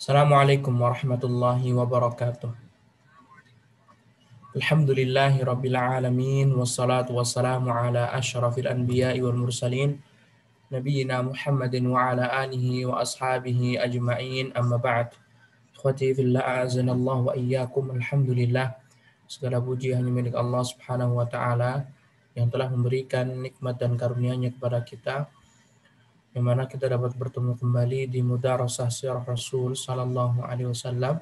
Assalamualaikum warahmatullahi wabarakatuh. Alhamdulillahi rabbil alamin wassalatu wassalamu ala asyrafil anbiya'i wal mursalin nabiyyina Muhammadin wa ala alihi wa ashabihi ajma'in amma ba'd. Ikhwati fillah a'azanallahu wa iyyakum. Alhamdulillah, segala puji hanya milik Allah Subhanahu wa taala yang telah memberikan nikmat dan karunia-Nya kepada kita, yang mana kita dapat bertemu kembali di Mudarasah Sirah Rasul sallallahu alaihi wasallam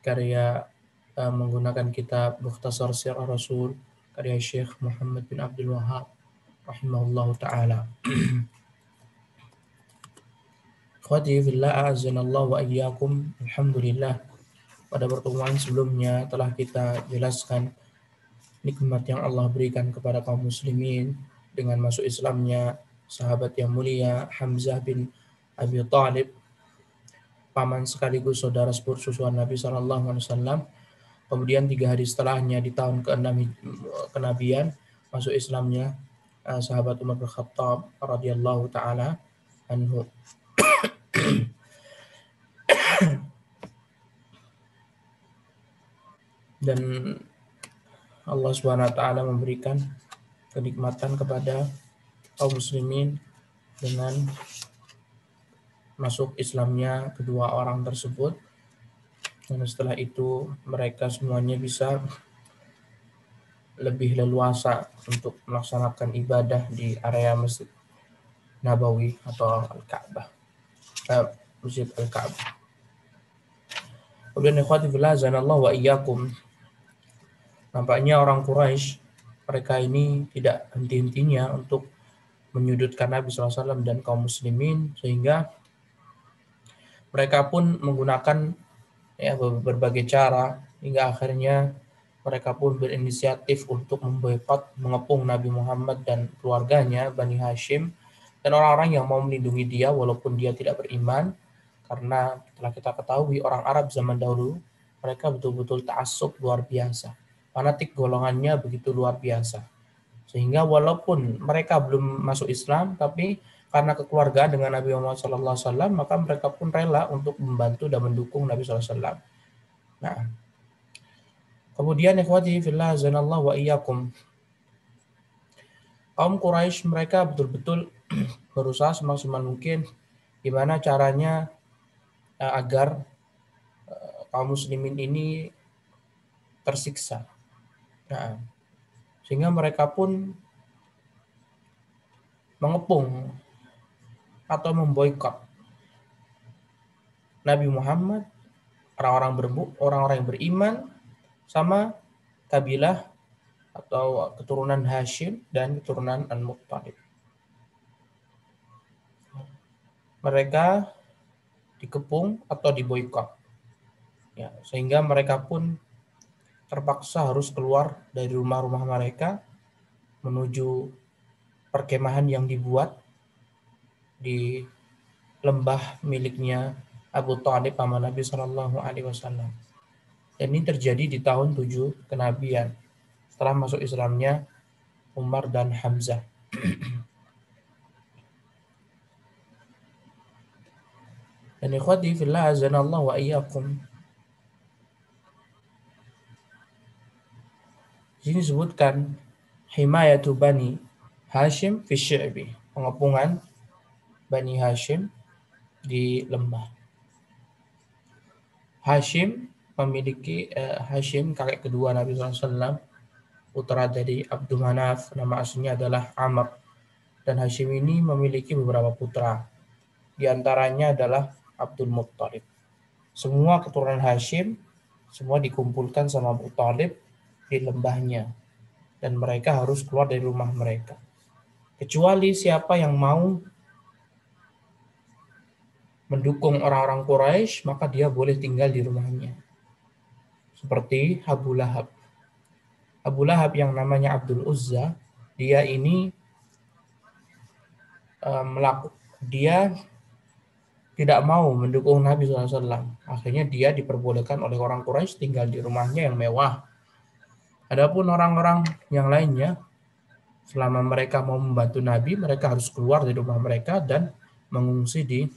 karya menggunakan kitab Mukhtasar Sirah Rasul karya Syekh Muhammad bin Abdul Wahhab rahimahullahu taala. Ikhwati fillah a'azanallahu wa iyyakum. Alhamdulillah, pada pertemuan sebelumnya telah kita jelaskan nikmat yang Allah berikan kepada kaum muslimin dengan masuk Islamnya sahabat yang mulia Hamzah bin Abi Thalib, paman sekaligus saudara sepupuan Nabi sallallahu alaihi wasallam. Kemudian 3 hari setelahnya di tahun ke-6 kenabian masuk Islamnya sahabat Umar bin Khattab radhiyallahu taala anhu. Dan Allah Subhanahu wa taala memberikan kenikmatan kepada kaum muslimin dengan masuk Islamnya kedua orang tersebut. Dan setelah itu mereka semuanya bisa lebih leluasa untuk melaksanakan ibadah di area Masjid Nabawi atau Al-Ka'bah. Masjid Al-Ka'bah. Kemudian ikhwati fillah azanallahu wa iyyakum. Nampaknya orang Quraisy, mereka ini tidak henti-hentinya untuk menyudutkan Nabi SAW dan kaum muslimin, sehingga mereka pun menggunakan berbagai cara hingga akhirnya mereka pun berinisiatif untuk memboikot, mengepung Nabi Muhammad dan keluarganya, Bani Hashim, dan orang-orang yang mau melindungi dia walaupun dia tidak beriman. Karena telah kita ketahui orang Arab zaman dahulu, mereka betul-betul ta'assub luar biasa. Fanatik golongannya begitu luar biasa. Sehingga walaupun mereka belum masuk Islam, tapi karena kekeluargaan dengan Nabi Muhammad SAW, maka mereka pun rela untuk membantu dan mendukung Nabi SAW. Nah, kemudian ikhwati fillah azanallahu wa iyyakum. Kaum Quraisy mereka betul-betul berusaha semaksimal mungkin gimana caranya agar kaum muslimin ini tersiksa. Nah, sehingga mereka pun mengepung atau memboikot Nabi Muhammad, orang-orang yang beriman, sama kabilah atau keturunan Hashim dan keturunan Al-Muttalib. Mereka dikepung atau diboikot, ya, sehingga mereka pun terpaksa harus keluar dari rumah-rumah mereka menuju perkemahan yang dibuat di lembah miliknya Abu Thalib paman Nabi Shallallahu Alaihi Wasallam. Dan ini terjadi di tahun 7 kenabian setelah masuk Islamnya Umar dan Hamzah. Dan ikhwati fillah azanallahu wa iyyakum. Di sini disebutkan himayatu Bani Hashim fi syi'bi, pengepungan Bani Hashim di lembah. Hashim memiliki Hashim kakek kedua Nabi SAW, putra dari Abdul Manaf, nama aslinya adalah Amr. Dan Hashim ini memiliki beberapa putra. Di antaranya adalah Abdul Muttalib. Semua keturunan Hashim semua dikumpulkan sama Abu Thalib di lembahnya, dan mereka harus keluar dari rumah mereka. Kecuali siapa yang mau mendukung orang-orang Quraisy, maka dia boleh tinggal di rumahnya. Seperti Abu Lahab. Abu Lahab yang namanya Abdul Uzza, dia ini dia tidak mau mendukung Nabi SAW. Akhirnya dia diperbolehkan oleh orang Quraisy tinggal di rumahnya yang mewah. Adapun orang-orang yang lainnya, selama mereka mau membantu Nabi, mereka harus keluar dari rumah mereka dan mengungsi di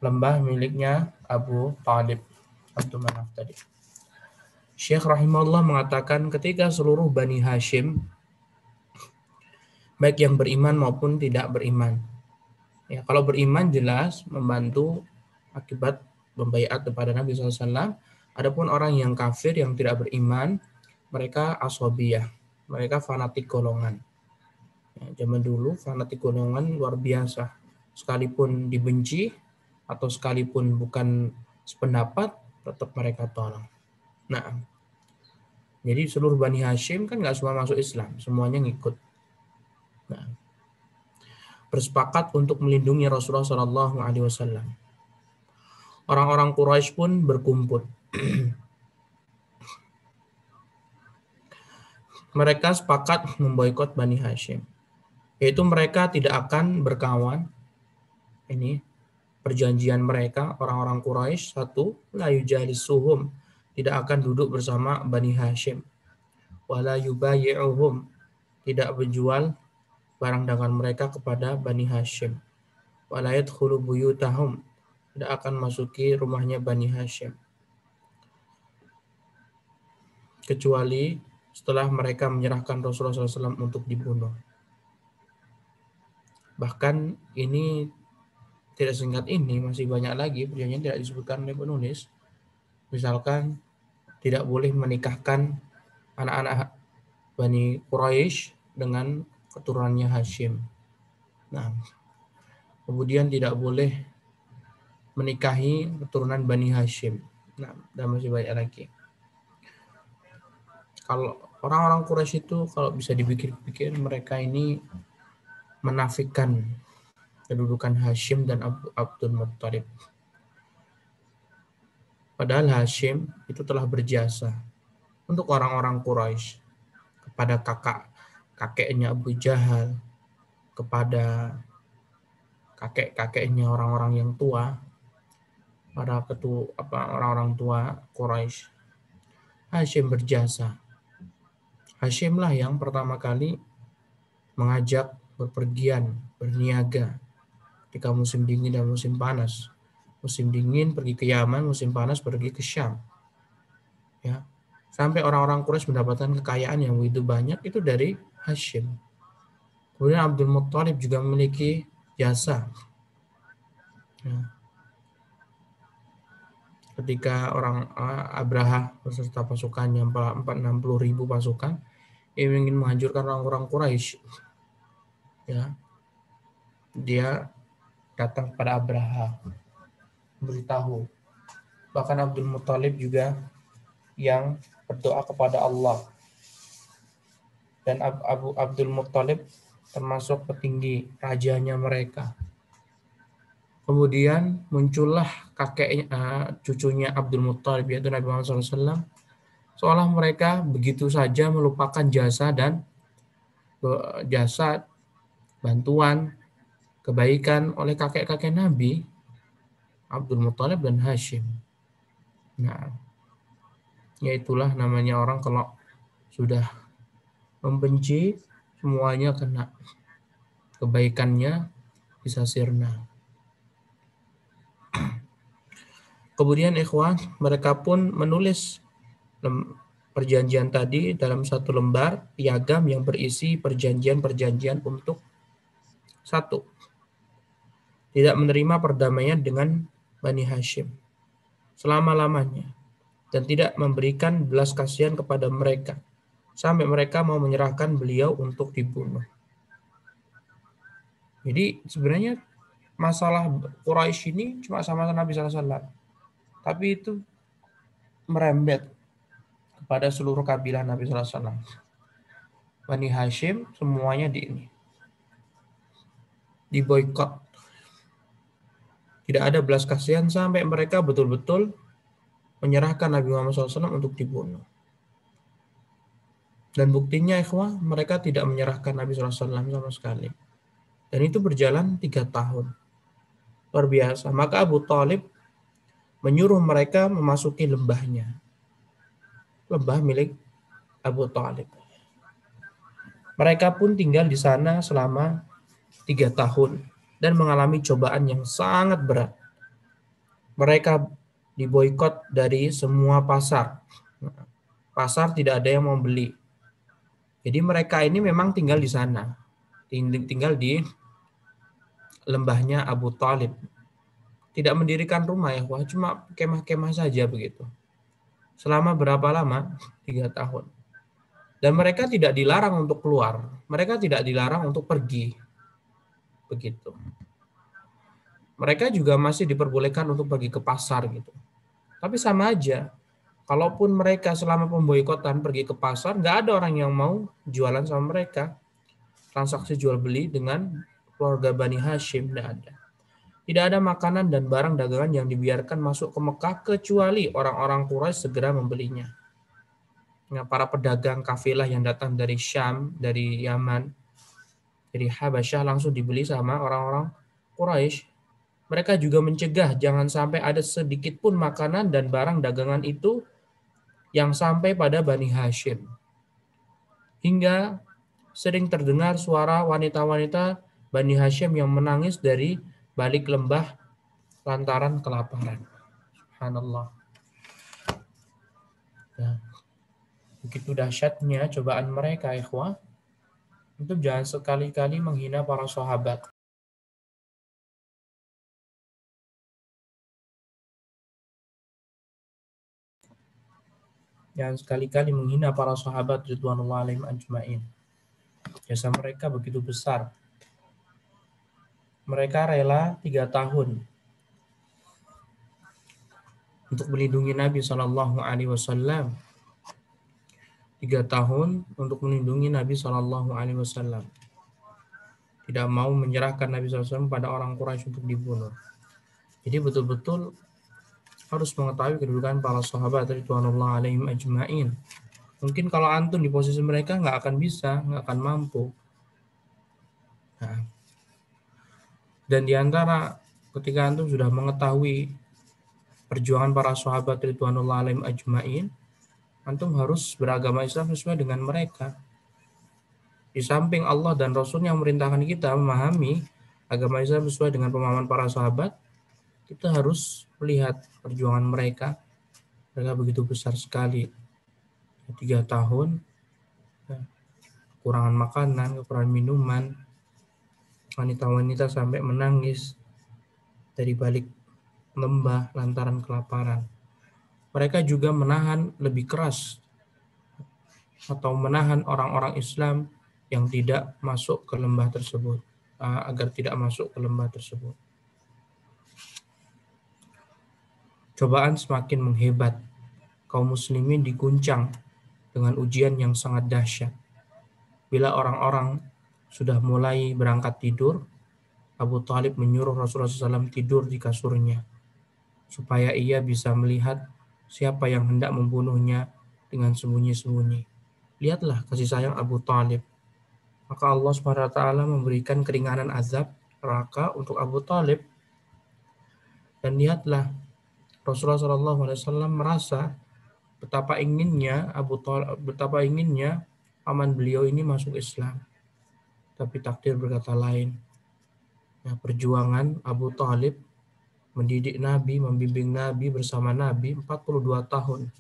lembah miliknya Abu Talib, Abdul Manaf tadi. Syekh rahimahullah mengatakan ketika seluruh Bani Hashim, baik yang beriman maupun tidak beriman. Ya, kalau beriman jelas membantu akibat membaiat kepada Nabi SAW. Adapun orang yang kafir yang tidak beriman, mereka ashabiyah, mereka fanatik golongan. Ya, zaman dulu fanatik golongan luar biasa. Sekalipun dibenci atau sekalipun bukan sependapat, tetap mereka tolong. Nah, jadi seluruh Bani Hashim kan nggak semua masuk Islam, semuanya ngikut. Nah, bersepakat untuk melindungi Rasulullah SAW. Orang-orang Quraisy pun berkumpul. Mereka sepakat memboikot Bani Hashim, yaitu mereka tidak akan berkawan. Ini perjanjian mereka, orang-orang Quraisy, satu, la yujalisuhum, tidak akan duduk bersama Bani Hashim. Wala yubayi'uhum, tidak menjual barang dagangan mereka kepada Bani Hashim. Wala yadkhulu buyutahum, tidak akan masuki rumahnya Bani Hashim. Kecuali setelah mereka menyerahkan Rasulullah SAW untuk dibunuh. Bahkan ini tidak singkat ini, masih banyak lagi perjanjian tidak disebutkan oleh penulis. Misalkan tidak boleh menikahkan anak-anak Bani Quraisy dengan keturunannya Hashim. Nah, kemudian tidak boleh menikahi keturunan Bani Hashim. Nah, dan masih banyak lagi. Kalau orang-orang Quraisy itu kalau bisa dipikir-pikir, mereka ini menafikan kedudukan Hashim dan Abdul Muttalib. Padahal Hashim itu telah berjasa untuk orang-orang Quraisy, kepada kakeknya Abu Jahal, kepada kakek-kakeknya orang-orang yang tua, para orang-orang tua Quraisy. Hashim berjasa. Hashimlah yang pertama kali mengajak berpergian, berniaga ketika musim dingin dan musim panas. Musim dingin pergi ke Yaman, musim panas pergi ke Syam. Ya. Sampai orang-orang Quraisy mendapatkan kekayaan yang begitu banyak itu dari Hashim. Kemudian Abdul Muttalib juga memiliki jasa. Ya. Ketika orang Abraha beserta pasukannya 460.000 pasukan ingin menghancurkan orang-orang Quraisy, ya, dia datang kepada Abraha, beritahu. Bahkan Abdul Muttalib juga yang berdoa kepada Allah. Dan Abdul Muttalib termasuk petinggi rajanya mereka. Kemudian muncullah kakeknya, cucunya Abdul Muttalib, yaitu Nabi Muhammad SAW. Seolah mereka begitu saja melupakan jasa bantuan, kebaikan oleh kakek-kakek Nabi, Abdul Muttalib dan Hashim. Nah, yaitulah namanya orang kalau sudah membenci, semuanya kena. Kebaikannya bisa sirna. Kemudian ikhwan, mereka pun menulis perjanjian tadi dalam satu lembar piagam yang berisi perjanjian-perjanjian untuk satu, tidak menerima perdamaian dengan Bani Hashim selama-lamanya dan tidak memberikan belas kasihan kepada mereka sampai mereka mau menyerahkan beliau untuk dibunuh. Jadi sebenarnya masalah Quraisy ini cuma sama Nabi SAW, tapi itu merembet kepada seluruh kabilah Nabi SAW. Bani Hashim semuanya diboikot. Tidak ada belas kasihan sampai mereka betul-betul menyerahkan Nabi Muhammad SAW untuk dibunuh. Dan buktinya ikhwah, mereka tidak menyerahkan Nabi SAW sama sekali. Dan itu berjalan 3 tahun. Luar biasa. Maka Abu Talib menyuruh mereka memasuki lembahnya. Lembah milik Abu Talib. Mereka pun tinggal di sana selama 3 tahun dan mengalami cobaan yang sangat berat. Mereka diboikot dari semua pasar. Pasar tidak ada yang mau beli. Jadi mereka ini memang tinggal di sana. Tinggal di lembahnya Abu Talib. Tidak mendirikan rumah ya, wah cuma kemah-kemah saja begitu. Selama berapa lama? 3 tahun. Dan mereka tidak dilarang untuk keluar. Mereka tidak dilarang untuk pergi. Begitu. Mereka juga masih diperbolehkan untuk pergi ke pasar gitu. Tapi sama aja. Kalaupun mereka selama pemboikotan pergi ke pasar, nggak ada orang yang mau jualan sama mereka. Transaksi jual beli dengan keluarga Bani Hashim nggak ada. Tidak ada makanan dan barang dagangan yang dibiarkan masuk ke Mekah kecuali orang-orang Quraisy segera membelinya. Nah, para pedagang kafilah yang datang dari Syam, dari Yaman, dari Habasyah langsung dibeli sama orang-orang Quraisy. Mereka juga mencegah jangan sampai ada sedikit pun makanan dan barang dagangan itu yang sampai pada Bani Hashim. Hingga sering terdengar suara wanita-wanita Bani Hashim yang menangis dari balik lembah lantaran kelaparan. Subhanallah. Nah, begitu dahsyatnya cobaan mereka, ikhwah. Itu jangan sekali-kali menghina para sahabat. Jangan sekali-kali menghina para sahabat ridwanullah alaihim ajmain. Jasa mereka begitu besar. Mereka rela 3 tahun untuk melindungi Nabi Shallallahu Alaihi Wasallam. 3 tahun untuk melindungi Nabi Shallallahu Alaihi Wasallam. Tidak mau menyerahkan Nabi SAW pada orang Quraisy untuk dibunuh. Jadi betul-betul harus mengetahui kedudukan para sahabat ridwanullah alaihim ajmain. Mungkin kalau antum di posisi mereka nggak akan bisa, nggak akan mampu. Nah, dan diantara ketika antum sudah mengetahui perjuangan para sahabat ridwanullah alaihim ajmain, antum harus beragama Islam sesuai dengan mereka. Di samping Allah dan Rasul yang memerintahkan kita memahami agama Islam sesuai dengan pemahaman para sahabat, kita harus melihat perjuangan mereka. Mereka begitu besar sekali. 3 tahun, kekurangan makanan, kekurangan minuman, wanita-wanita sampai menangis dari balik lembah lantaran kelaparan. Mereka juga menahan lebih keras atau menahan orang-orang Islam yang tidak masuk ke lembah tersebut, agar tidak masuk ke lembah tersebut. Cobaan semakin menghebat. Kaum muslimin diguncang dengan ujian yang sangat dahsyat. Bila orang-orang sudah mulai berangkat tidur, Abu Talib menyuruh Rasulullah SAW tidur di kasurnya, supaya ia bisa melihat siapa yang hendak membunuhnya dengan sembunyi-sembunyi. Lihatlah kasih sayang Abu Talib. Maka Allah SWT memberikan keringanan azab neraka untuk Abu Talib. Dan lihatlah Rasulullah SAW merasa betapa inginnya betapa inginnya paman beliau ini masuk Islam. Tapi takdir berkata lain. Nah, perjuangan Abu Talib mendidik Nabi, membimbing Nabi bersama Nabi 42 tahun.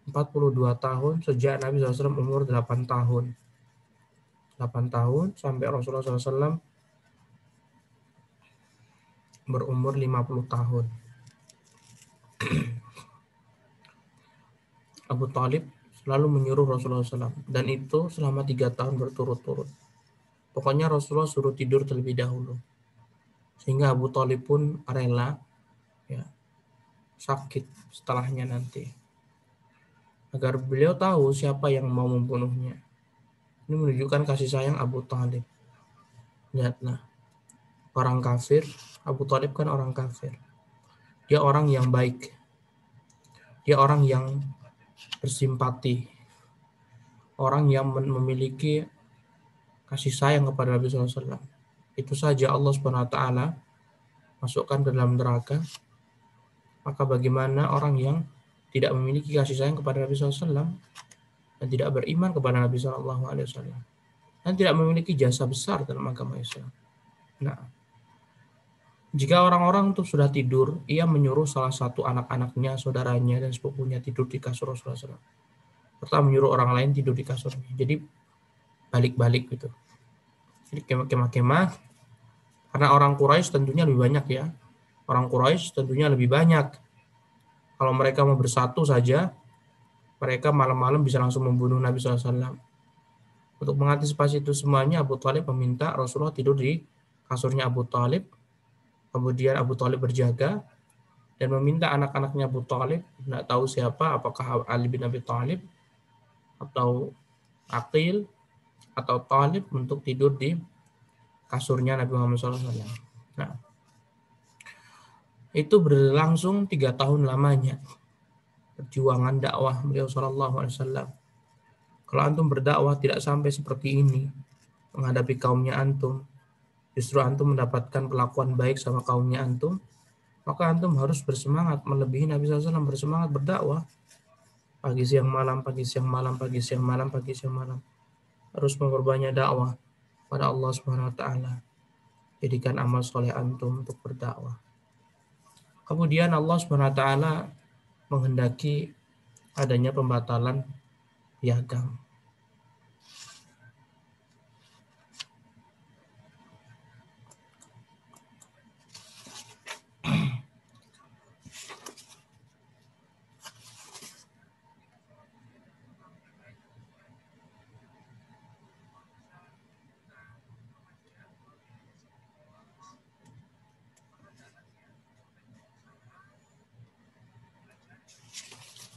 42 tahun sejak Nabi SAW umur 8 tahun. 8 tahun sampai Rasulullah SAW berumur 50 tahun. Abu Talib selalu menyuruh Rasulullah SAW. Dan itu selama 3 tahun berturut-turut. Pokoknya Rasulullah suruh tidur terlebih dahulu. Sehingga Abu Talib pun rela ya, sakit setelahnya nanti. Agar beliau tahu siapa yang mau membunuhnya. Ini menunjukkan kasih sayang Abu Talib. Lihatlah, orang kafir, Abu Talib kan orang kafir. Dia orang yang baik. Dia orang yang bersimpati. Orang yang memiliki kasih sayang kepada Nabi SAW. Itu saja Allah SWT masukkan ke dalam neraka. Maka bagaimana orang yang tidak memiliki kasih sayang kepada Nabi SAW dan tidak beriman kepada Nabi SAW dan tidak memiliki jasa besar dalam agama Islam. Nah, Jika orang-orang tuh sudah tidur, ia menyuruh salah satu anak-anaknya, saudaranya, dan sepupunya tidur di kasur Rasulullah SAW. Serta menyuruh orang lain tidur di kasurnya. Jadi balik-balik gitu. Jadi kemah-kemah, karena orang Quraisy tentunya lebih banyak ya. Orang Quraisy tentunya lebih banyak. Kalau mereka mau bersatu saja, mereka malam-malam bisa langsung membunuh Nabi SAW. Untuk mengantisipasi itu semuanya, Abu Thalib meminta Rasulullah tidur di kasurnya Abu Thalib. Kemudian Abu Thalib berjaga dan meminta anak-anaknya Abu Thalib, tidak tahu siapa, apakah Ali bin Abi Thalib atau Aqil atau Thalib, untuk tidur di kasurnya Nabi Muhammad SAW. Nah, itu berlangsung 3 tahun lamanya perjuangan dakwah beliau Shallallahu Alaihi Wasallam. Kalau antum berdakwah tidak sampai seperti ini menghadapi kaumnya antum, justru antum mendapatkan perlakuan baik sama kaumnya antum, maka antum harus bersemangat melebihi Nabi SAW, bersemangat berdakwah pagi siang malam, pagi siang malam, pagi siang malam, pagi siang malam. Harus memperbanyak dakwah pada Allah Subhanahu Wa Taala. Jadikan amal soleh antum untuk berdakwah. Kemudian Allah Subhanahu Wa Taala menghendaki adanya pembatalan piagam.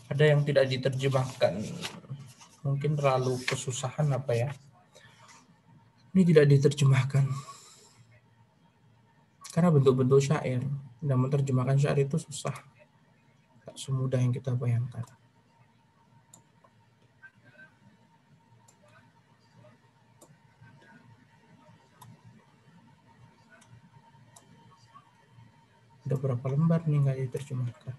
Ada yang tidak diterjemahkan, mungkin terlalu kesusahan apa ya. Ini tidak diterjemahkan karena bentuk-bentuk syair, dan menerjemahkan syair itu susah, tak semudah yang kita bayangkan. Ada berapa lembar nih nggak diterjemahkan?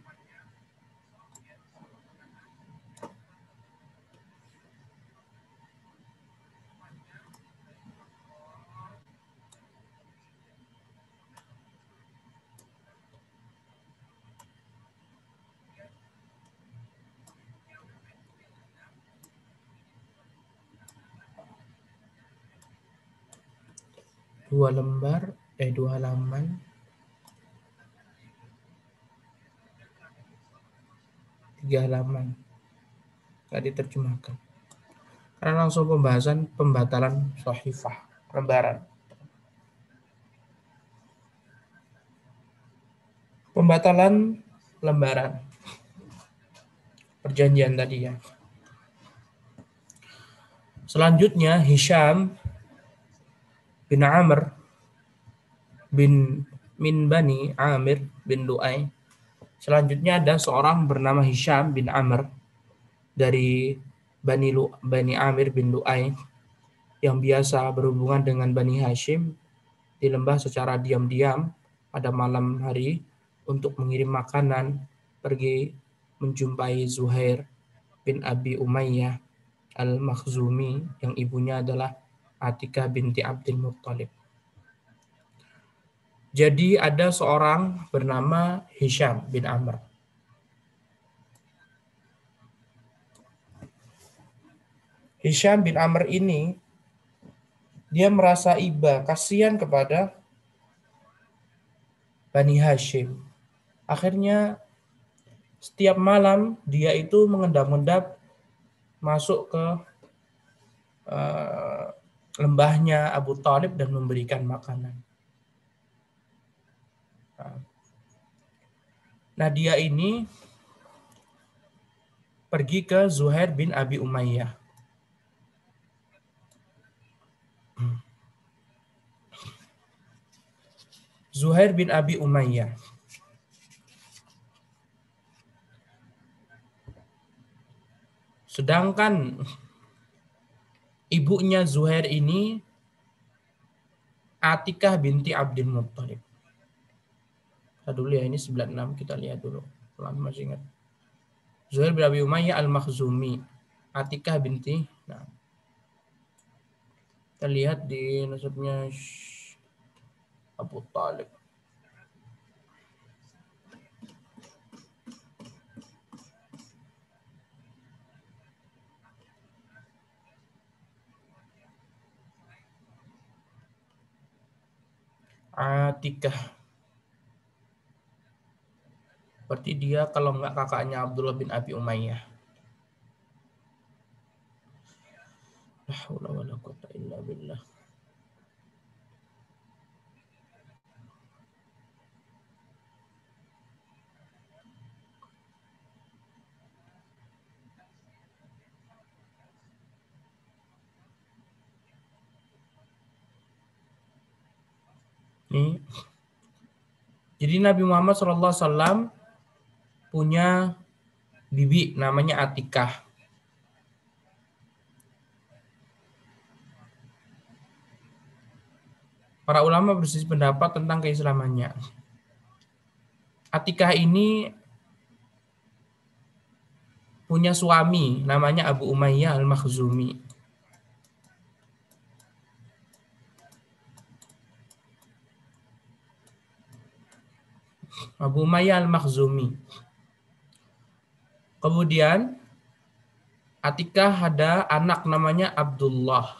Dua halaman, 3 halaman nggak diterjemahkan. Karena langsung pembahasan pembatalan sahifah, lembaran. Pembatalan lembaran. Perjanjian tadi ya. Selanjutnya Hisham bin Amr bin min Bani Amir bin Lu'ay. Selanjutnya ada seorang bernama Hisham bin Amr dari Bani Amir bin Lu'ay yang biasa berhubungan dengan Bani Hashim di lembah secara diam-diam pada malam hari untuk mengirim makanan, pergi menjumpai Zuhair bin Abi Umayyah Al-Makhzumi yang ibunya adalah Atikah binti Abdul Muttalib. Jadi ada seorang bernama Hisham bin Amr. Hisham bin Amr ini dia merasa iba, kasihan kepada Bani Hashim. Akhirnya setiap malam dia itu mengendap-endap masuk ke lembahnya Abu Thalib dan memberikan makanan. Nah, dia ini pergi ke Zuhair bin Abi Umayyah. Zuhair bin Abi Umayyah. Sedangkan ibunya Zuhair ini Atikah binti Abdul Muttalib. Dulu ya, ini 96 kita lihat dulu. Masih ingat. Zuhair bin Abi Umayyah Al-Makhzumi. Atikah binti. Nah, kita lihat di nasabnya Abu Thalib. Atikah. Berarti dia kalau enggak kakaknya Abdullah bin Abi Umayyah. La haula wala quwwata illa billah. Nih. Jadi Nabi Muhammad SAW punya bibi namanya Atikah. Para ulama berselisih pendapat tentang keislamannya. Atikah ini punya suami namanya Abu Umayyah Al-Makhzumi. Abu Umayyah Al-Makhzumi. Kemudian Atikah ada anak namanya Abdullah.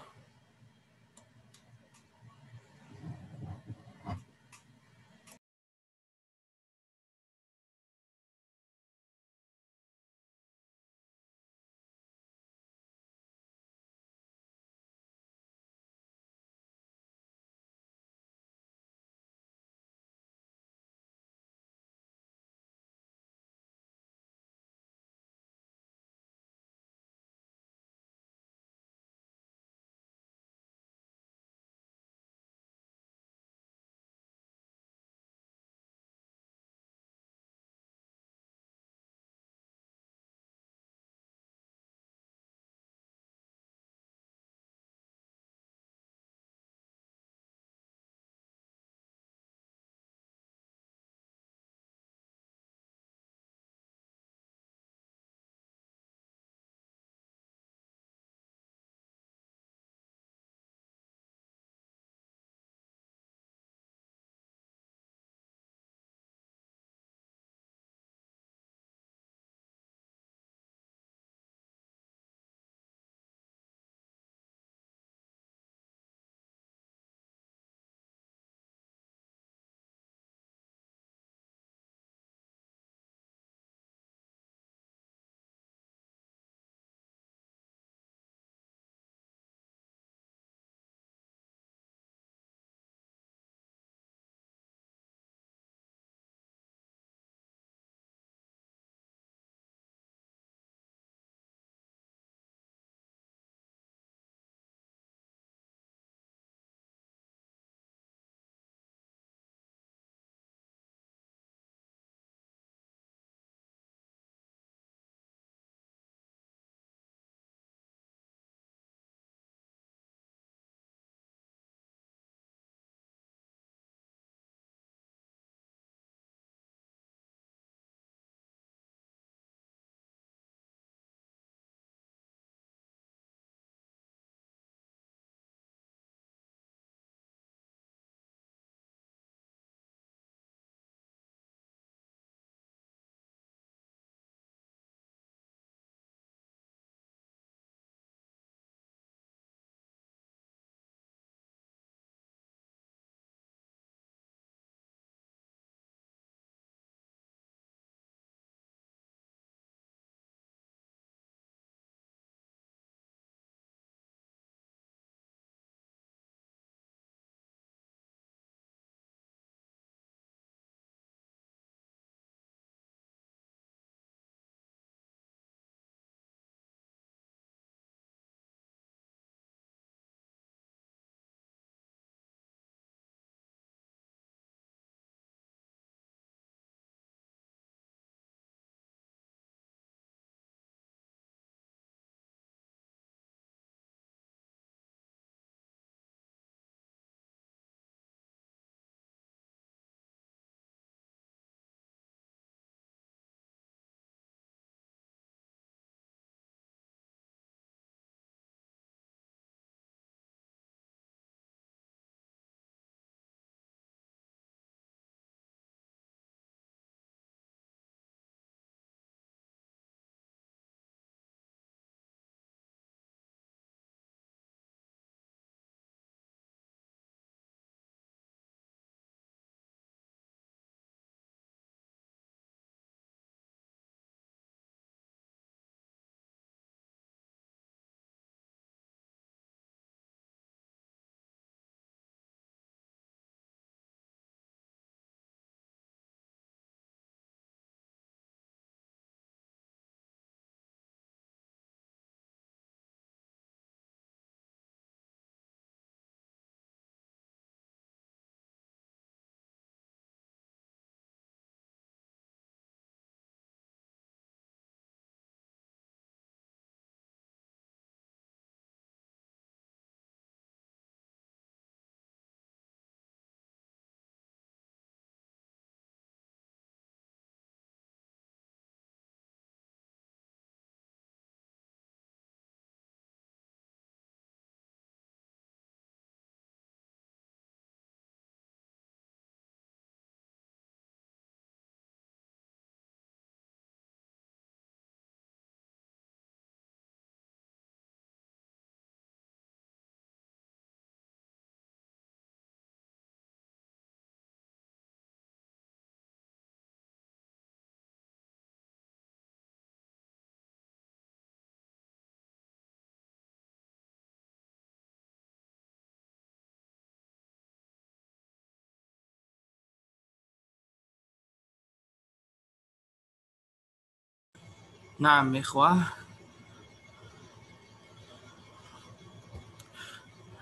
Nah, ikhwah,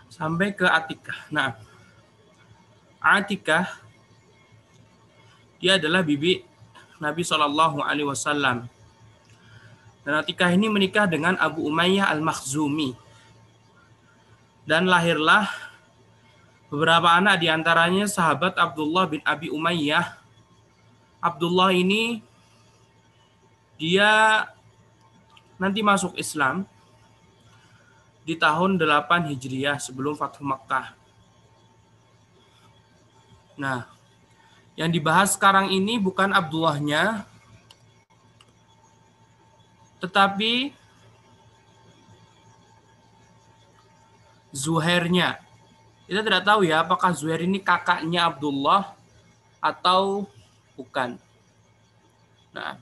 sampai ke Atikah. Nah, Atikah dia adalah bibi Nabi Shallallahu Alaihi Wasallam. Dan Atikah ini menikah dengan Abu Umayyah Al-Makhzumi. Dan lahirlah beberapa anak, diantaranya sahabat Abdullah bin Abi Umayyah. Abdullah ini dia nanti masuk Islam di tahun 8 Hijriah sebelum Fathu Makkah. Nah, yang dibahas sekarang ini bukan Abdullahnya, tetapi Zuhairnya. Kita tidak tahu ya apakah Zuhair ini kakaknya Abdullah atau bukan. Nah,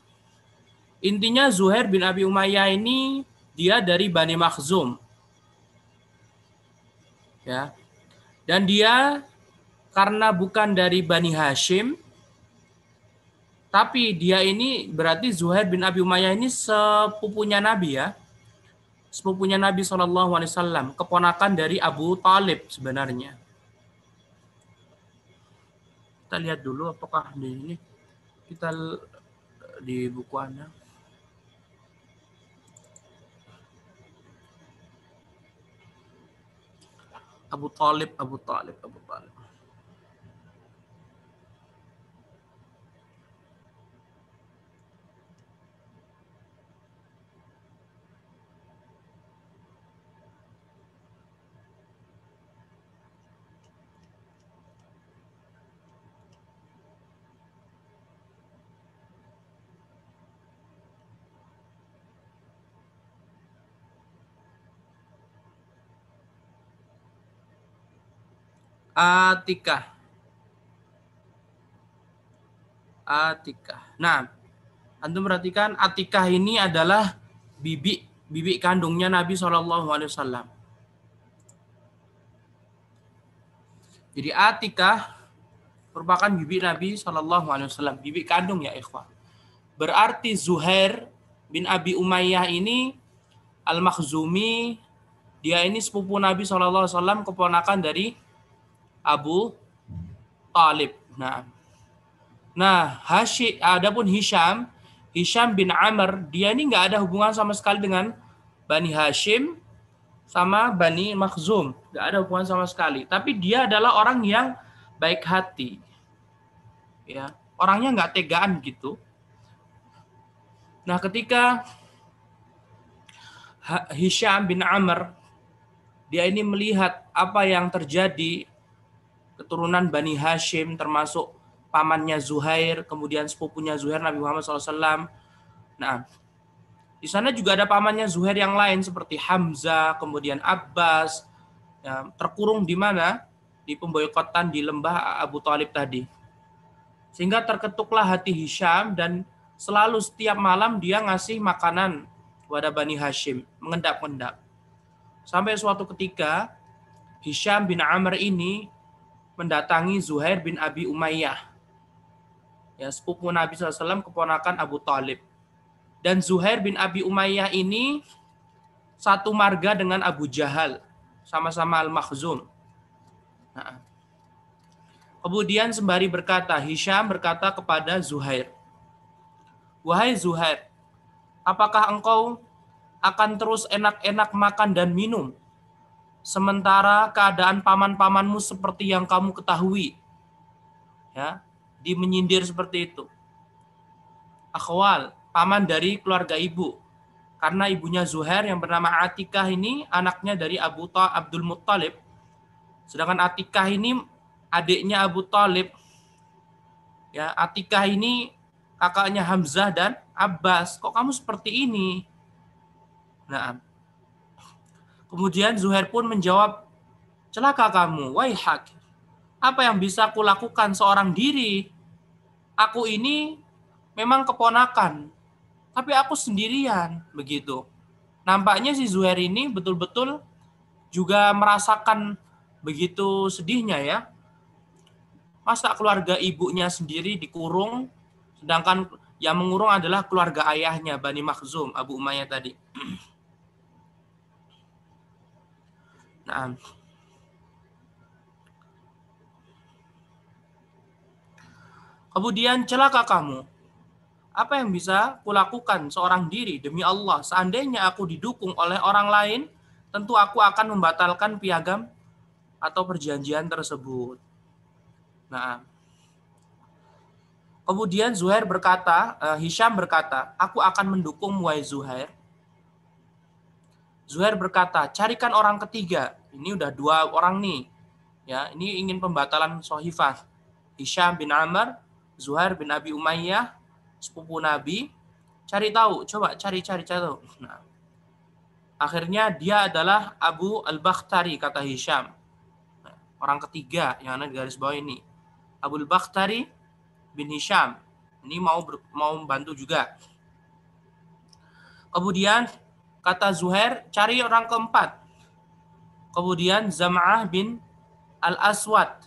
intinya Zuhair bin Abi Umayyah ini dia dari Bani Makhzum. Ya. Dan dia karena bukan dari Bani Hashim, tapi dia ini berarti Zuhair bin Abi Umayyah ini sepupunya Nabi ya. Sepupunya Nabi SAW, keponakan dari Abu Talib sebenarnya. Kita lihat dulu apakah di ini kita di buku Anda. Abu Talib. Atikah. Nah, antum perhatikan Atikah ini adalah bibi kandungnya Nabi SAW. Jadi Atikah merupakan bibi Nabi SAW, bibi kandung ya ikhwah. Berarti Zuhair bin Abi Umayyah ini Al-Makhzumi, dia ini sepupu Nabi SAW, keponakan dari Abu Talib. Nah, adapun Hisham bin Amr, dia ini nggak ada hubungan sama sekali dengan Bani Hashim sama Bani Makhzum, nggak ada hubungan sama sekali. Tapi dia adalah orang yang baik hati, ya, orangnya nggak tegaan gitu. Nah, ketika Hisham bin Amr, dia ini melihat apa yang terjadi, keturunan Bani Hashim termasuk pamannya Zuhair, kemudian sepupunya Zuhair Nabi Muhammad SAW. Nah, di sana juga ada pamannya Zuhair yang lain seperti Hamzah, kemudian Abbas, ya, terkurung di mana? Di pemboikotan di lembah Abu Talib tadi. Sehingga terketuklah hati Hisham dan selalu setiap malam dia ngasih makanan kepada Bani Hashim, mengendap-endap. Sampai suatu ketika Hisham bin Amr ini mendatangi Zuhair bin Abi Umayyah, ya, sepupu Nabi SAW, keponakan Abu Talib. Dan Zuhair bin Abi Umayyah ini satu marga dengan Abu Jahal, sama-sama Al-Makhzum. Nah, kemudian sembari berkata, Hisham berkata kepada Zuhair, "Wahai Zuhair, apakah engkau akan terus enak-enak makan dan minum sementara keadaan paman-pamanmu seperti yang kamu ketahui?" Ya, menyindir seperti itu. Akhwal, paman dari keluarga ibu. Karena ibunya Zuhair yang bernama Atikah ini anaknya dari Abdul Muttalib. Sedangkan Atikah ini adiknya Abu Talib. Ya, Atikah ini kakaknya Hamzah dan Abbas. Kok kamu seperti ini? Nah, kemudian Zuhair pun menjawab, "Celaka kamu, waihak. Apa yang bisa aku lakukan seorang diri? Aku ini memang keponakan, tapi aku sendirian." Begitu. Nampaknya si Zuhair ini betul-betul juga merasakan begitu sedihnya ya. Masa keluarga ibunya sendiri dikurung, sedangkan Yang mengurung adalah keluarga ayahnya, Bani Makhzum, Abu Umayyah tadi. Nah, kemudian celaka kamu. Apa yang bisa kulakukan seorang diri demi Allah? Seandainya aku didukung oleh orang lain, tentu aku akan membatalkan piagam atau perjanjian tersebut. Nah, kemudian Zuhair berkata, Hisham berkata, aku akan mendukung wahai Zuhair. Zuhair berkata, carikan orang ketiga. Ini udah 2 orang nih. Ya, ini ingin pembatalan Sohifah. Hisham bin Amr, Zuhair bin Abi Umayyah, sepupu Nabi. Cari tahu, coba cari tahu. Nah, akhirnya dia adalah Abu Al-Bakhtari, kata Hisham. Nah, orang ketiga yang ada di garis bawah ini. Abu Al-Bakhtari bin Hisham. Ini mau membantu juga. Kemudian kata Zuhair, cari orang keempat. Kemudian Zam'ah bin Al-Aswad.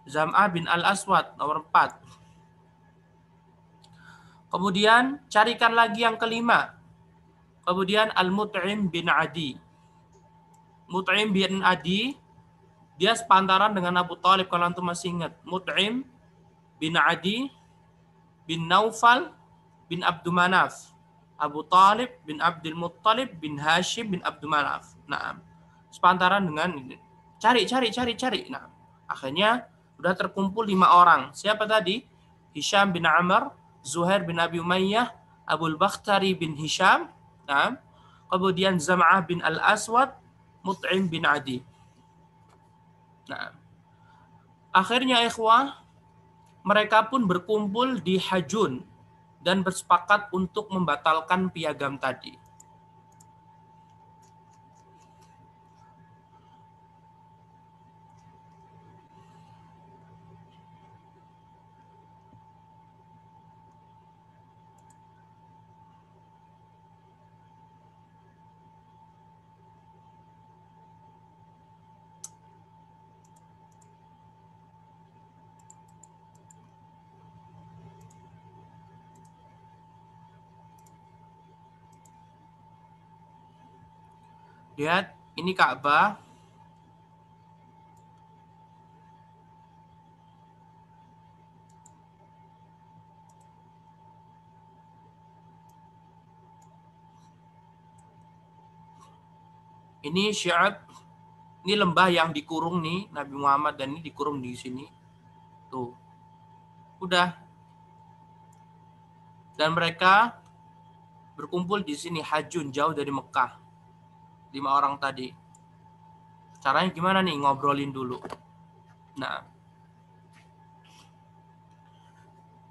Zam'ah bin Al-Aswad, nomor 4. Kemudian carikan lagi yang kelima. Kemudian Al-Mut'im bin Adi. Mut'im bin Adi, dia sepantaran dengan Abu Thalib kalau antum masih ingat. Mut'im bin Adi bin Naufal bin Abdul Manaf. Abu Thalib bin Abdul Muttalib bin Hashim bin Abdul Manaf. Nah, sepantaran dengan ini. Cari. Nah, akhirnya sudah terkumpul 5 orang. Siapa tadi? Hisham bin Amr, Zuhair bin Abi Umayyah, Abu Bakhtari bin Hisham, nah, kemudian Zam'ah bin Al-Aswad, Mut'im bin Adi. Nah, akhirnya ikhwah, mereka pun berkumpul di Hajun dan bersepakat untuk membatalkan piagam tadi. Lihat, ini Ka'bah. Ini Syi'ab. Ini lembah yang dikurung nih, Nabi Muhammad, dan ini dikurung di sini. Tuh. Udah. Dan mereka berkumpul di sini, Hajun, jauh dari Mekah. 5 orang tadi. Caranya gimana nih? Ngobrolin dulu. Nah,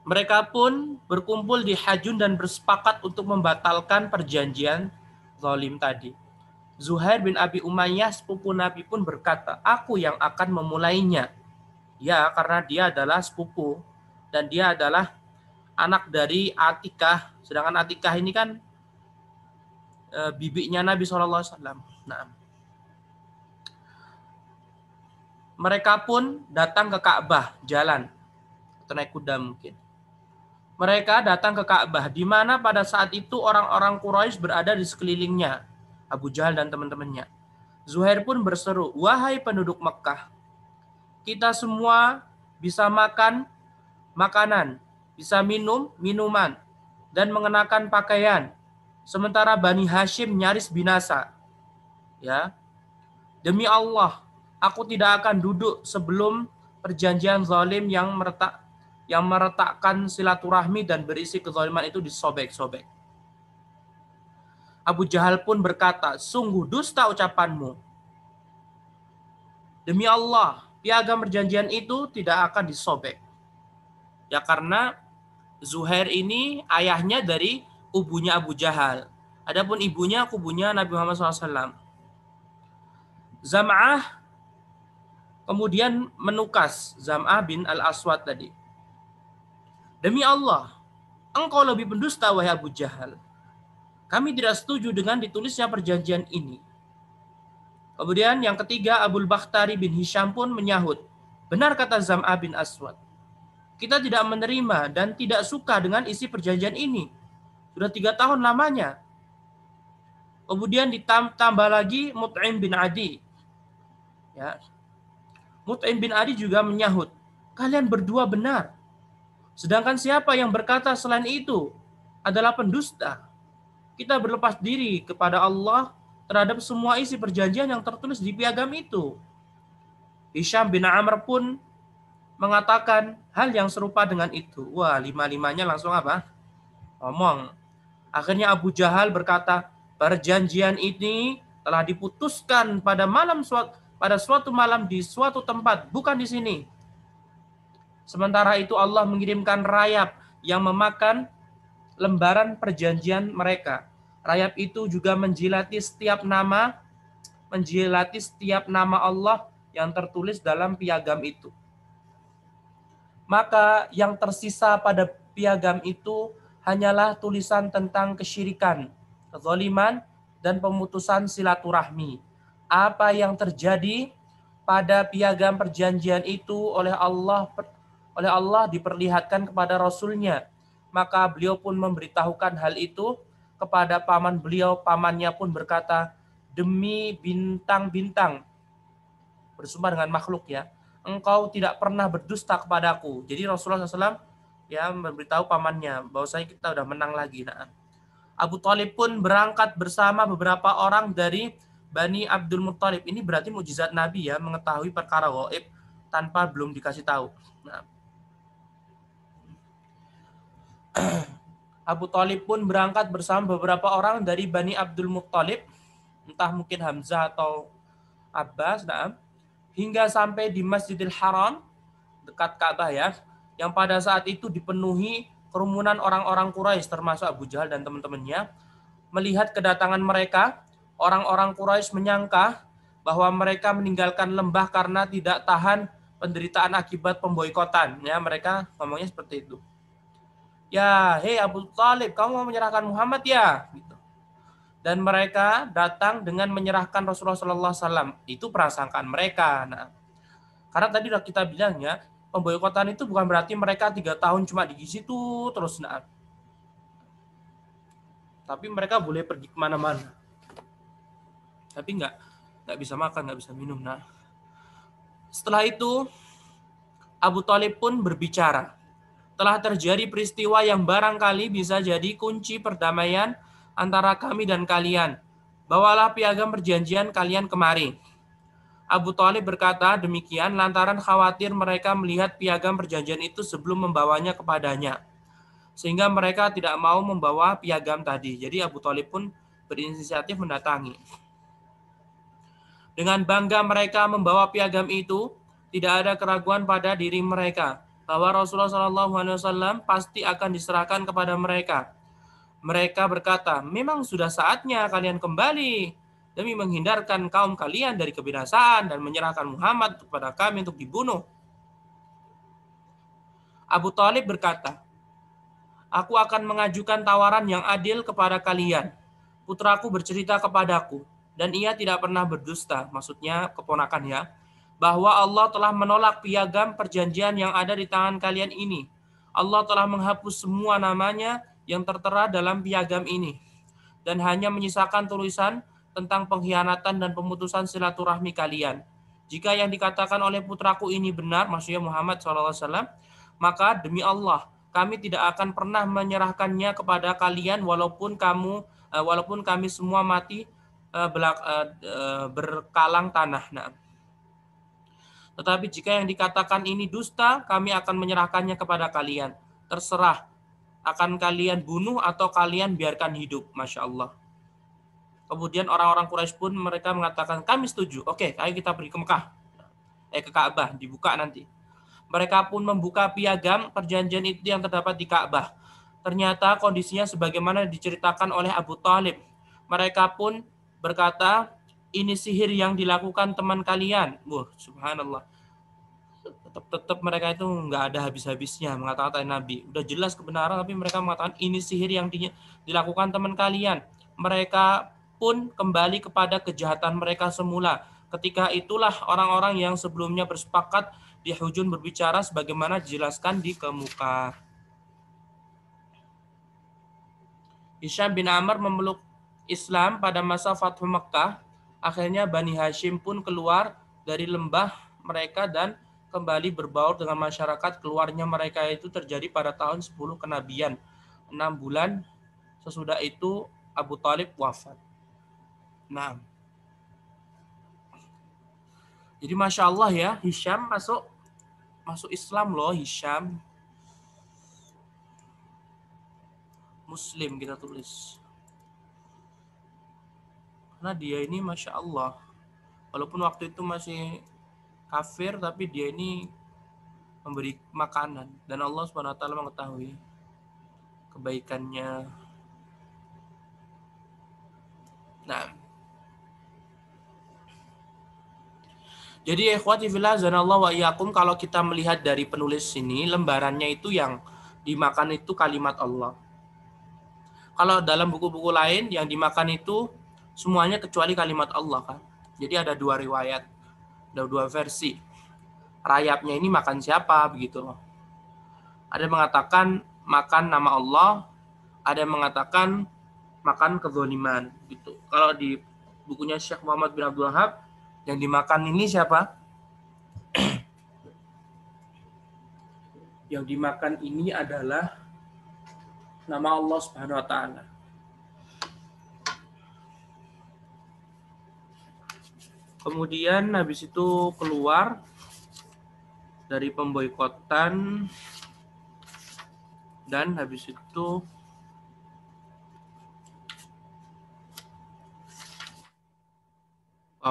mereka pun berkumpul di Hajun dan bersepakat untuk membatalkan perjanjian zalim tadi. Zuhair bin Abi Umayyah, sepupu Nabi, pun berkata, aku yang akan memulainya. Ya, karena dia adalah sepupu dan dia adalah anak dari Atikah. Sedangkan Atikah ini kan bibinya Nabi SAW. Nah, mereka pun datang ke Ka'bah, jalan atau naik kuda mungkin. Mereka datang ke Ka'bah, di mana pada saat itu orang-orang Quraisy berada di sekelilingnya, Abu Jahal dan teman-temannya. Zuhair pun berseru, wahai penduduk Mekah, kita semua bisa makan makanan, bisa minum minuman, dan mengenakan pakaian. Sementara Bani Hashim nyaris binasa. Ya, demi Allah, aku tidak akan duduk sebelum perjanjian zalim yang meretakkan silaturahmi dan berisi kezaliman itu disobek-sobek. Abu Jahal pun berkata, sungguh dusta ucapanmu. Demi Allah, piagam perjanjian itu tidak akan disobek. Ya, karena Zuhair ini ayahnya dari kubunya Abu Jahal. Adapun ibunya kubunya Nabi Muhammad SAW. Zam'ah kemudian menukas, Zam'ah bin Al-Aswad tadi. Demi Allah, engkau lebih pendusta wahai Abu Jahal. Kami tidak setuju dengan ditulisnya perjanjian ini. Kemudian yang ketiga, Abu Bakhtari bin Hisham pun menyahut. Benar kata Zam'ah bin Aswad. Kita tidak menerima dan tidak suka dengan isi perjanjian ini. Sudah 3 tahun lamanya. Kemudian ditambah lagi Mut'im bin Adi. Ya. Mut'im bin Adi juga menyahut, kalian berdua benar. Sedangkan siapa yang berkata selain itu adalah pendusta. Kita berlepas diri kepada Allah terhadap semua isi perjanjian yang tertulis di piagam itu. Hisham bin Amr pun mengatakan hal yang serupa dengan itu. Wah, lima-limanya langsung apa? Ngomong. Akhirnya Abu Jahal berkata, perjanjian ini telah diputuskan pada suatu malam di suatu tempat, bukan di sini. Sementara itu Allah mengirimkan rayap yang memakan lembaran perjanjian mereka. Rayap itu juga menjilati setiap nama Allah yang tertulis dalam piagam itu. Maka yang tersisa pada piagam itu hanyalah tulisan tentang kesyirikan, kezaliman, dan pemutusan silaturahmi. Apa yang terjadi pada piagam perjanjian itu oleh Allah diperlihatkan kepada Rasul-Nya. Maka beliau pun memberitahukan hal itu kepada paman beliau. Pamannya pun berkata, demi bintang-bintang, bersumpah dengan makhluk ya, engkau tidak pernah berdusta kepadaku. Jadi Rasulullah SAW ya memberitahu pamannya bahwasanya kita udah menang lagi. Nah, Abu Thalib pun berangkat bersama beberapa orang dari Bani Abdul Muttalib. Ini berarti mukjizat Nabi ya, mengetahui perkara gaib tanpa belum dikasih tahu. Nah, Abu Thalib pun berangkat bersama beberapa orang dari Bani Abdul Muttalib, entah mungkin Hamzah atau Abbas, nah, hingga sampai di Masjidil Haram dekat Ka'bah ya, yang pada saat itu dipenuhi kerumunan orang-orang Quraisy termasuk Abu Jahal dan teman-temannya. Melihat kedatangan mereka, orang-orang Quraisy menyangka bahwa mereka meninggalkan lembah karena tidak tahan penderitaan akibat pemboikotan. Ya, mereka ngomongnya seperti itu. Ya, hei Abu Thalib, kamu mau menyerahkan Muhammad ya? Gitu. Dan mereka datang dengan menyerahkan Rasulullah SAW. Itu prasangkaan mereka. Nah, karena tadi udah kita bilang ya, pemboikotan itu bukan berarti mereka 3 tahun cuma di situ terus. Nah, tapi mereka boleh pergi kemana-mana. Tapi nggak bisa makan, nggak bisa minum. Nah, setelah itu Abu Thalib pun berbicara. Telah terjadi peristiwa yang barangkali bisa jadi kunci perdamaian antara kami dan kalian. Bawalah piagam perjanjian kalian kemari. Abu Thalib berkata demikian lantaran khawatir mereka melihat piagam perjanjian itu sebelum membawanya kepadanya. Sehingga mereka tidak mau membawa piagam tadi. Jadi Abu Thalib pun berinisiatif mendatangi. Dengan bangga mereka membawa piagam itu, tidak ada keraguan pada diri mereka bahwa Rasulullah SAW pasti akan diserahkan kepada mereka. Mereka berkata, memang sudah saatnya kalian kembali demi menghindarkan kaum kalian dari kebinasaan dan menyerahkan Muhammad kepada kami untuk dibunuh. Abu Thalib berkata, aku akan mengajukan tawaran yang adil kepada kalian. Putraku bercerita kepadaku, dan ia tidak pernah berdusta, maksudnya keponakan ya, bahwa Allah telah menolak piagam perjanjian yang ada di tangan kalian ini. Allah telah menghapus semua namanya yang tertera dalam piagam ini, dan hanya menyisakan tulisan tentang pengkhianatan dan pemutusan silaturahmi kalian. Jika yang dikatakan oleh putraku ini benar, maksudnya Muhammad SAW, maka demi Allah, kami tidak akan pernah menyerahkannya kepada kalian walaupun kami semua mati berkalang tanah. Nah, tetapi jika yang dikatakan ini dusta, kami akan menyerahkannya kepada kalian. Terserah, akan kalian bunuh atau kalian biarkan hidup. Masya Allah. Kemudian orang-orang Quraisy pun mereka mengatakan, kami setuju. Oke, ayo kita pergi ke Mekah. Ke Ka'bah, dibuka nanti. Mereka pun membuka piagam perjanjian itu yang terdapat di Ka'bah. Ternyata kondisinya sebagaimana diceritakan oleh Abu Thalib. Mereka pun berkata, ini sihir yang dilakukan teman kalian. Wah, subhanallah. Tetap mereka itu nggak ada habis-habisnya mengatakan Nabi. Udah jelas kebenaran, tapi mereka mengatakan ini sihir yang dilakukan teman kalian. Mereka pun kembali kepada kejahatan mereka semula. Ketika itulah orang-orang yang sebelumnya bersepakat di Hujun berbicara sebagaimana dijelaskan di kemuka. Hisham bin Amr memeluk Islam pada masa Fathu Makkah. Akhirnya Bani Hashim pun keluar dari lembah mereka dan kembali berbaur dengan masyarakat. Keluarnya mereka itu terjadi pada tahun 10 kenabian. 6 bulan sesudah itu Abu Thalib wafat. Nah, jadi Masya Allah ya, Hisham masuk Islam loh, Hisham. Muslim kita tulis. Karena dia ini Masya Allah, walaupun waktu itu masih kafir, tapi dia ini memberi makanan. Dan Allah SWT mengetahui kebaikannya. Nah, jadi ikhwati fillah zanallahu wa iyyakum, kalau kita melihat dari penulis ini, lembarannya itu yang dimakan itu kalimat Allah. Kalau dalam buku-buku lain yang dimakan itu semuanya kecuali kalimat Allah kan. Jadi ada dua riwayat, ada dua versi. Rayapnya ini makan siapa begitu loh. Ada yang mengatakan makan nama Allah, ada yang mengatakan makan kezaliman gitu. Kalau di bukunya Syekh Muhammad bin Abdul Wahab, yang dimakan ini siapa? Yang dimakan ini adalah nama Allah Subhanahu wa taala. Kemudian habis itu keluar dari pemboikotan dan habis itu 6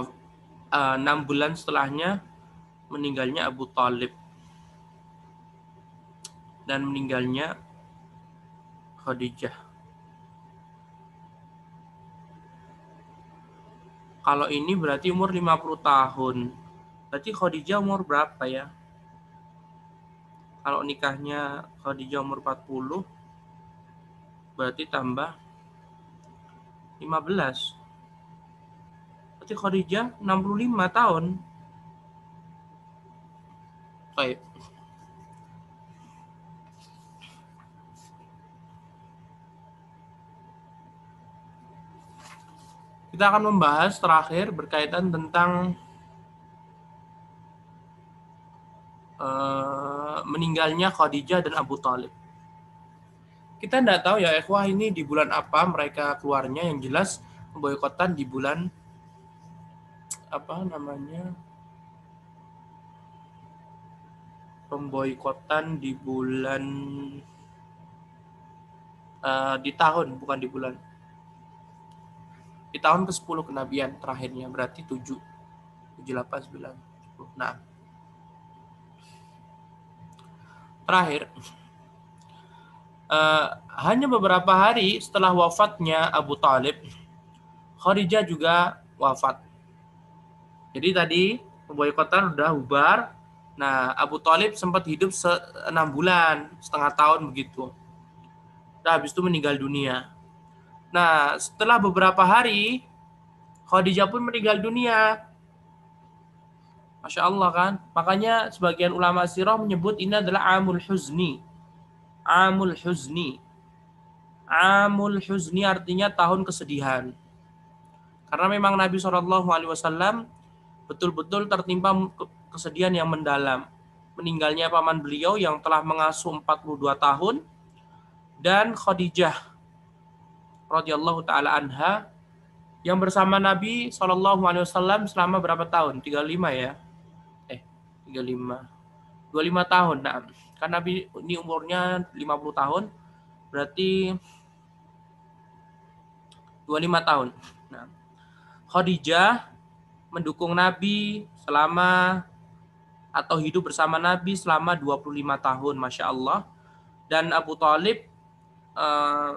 bulan setelahnya meninggalnya Abu Thalib dan meninggalnya Khadijah. Kalau ini berarti umur 50 tahun. Berarti Khadijah umur berapa ya? Kalau nikahnya Khadijah umur 40, berarti tambah 15. Berarti Khadijah 65 tahun. Baik. Kita akan membahas terakhir berkaitan tentang meninggalnya Khadijah dan Abu Thalib. Kita tidak tahu ya ikhwah ini di bulan apa mereka keluarnya, yang jelas pemboikotan di bulan pemboikotan di bulan di tahun, bukan di bulan. Di tahun ke-10 kenabian terakhirnya, berarti 7, 8, 9, 10. Nah, terakhir, hanya beberapa hari setelah wafatnya Abu Thalib, Khadijah juga wafat. Jadi tadi pemboikotan udah bubar. Nah, Abu Thalib sempat hidup 6 bulan, setengah tahun begitu. Nah, habis itu meninggal dunia. Nah, setelah beberapa hari, Khadijah pun meninggal dunia. Masya Allah kan? Makanya sebagian ulama sirah menyebut ini adalah Amul Huzni. Amul Huzni. Amul Huzni artinya tahun kesedihan. Karena memang Nabi SAW betul-betul tertimpa kesedihan yang mendalam. Meninggalnya paman beliau yang telah mengasuh 42 tahun. Dan Khadijah radhiyallahu taala anha yang bersama Nabi SAW selama berapa tahun? 35 ya? 35. 25 tahun. Nah, kan Nabi ini umurnya 50 tahun, berarti 25 tahun. Nah, Khadijah mendukung Nabi selama atau hidup bersama Nabi selama 25 tahun, Masya Allah. Dan Abu Thalib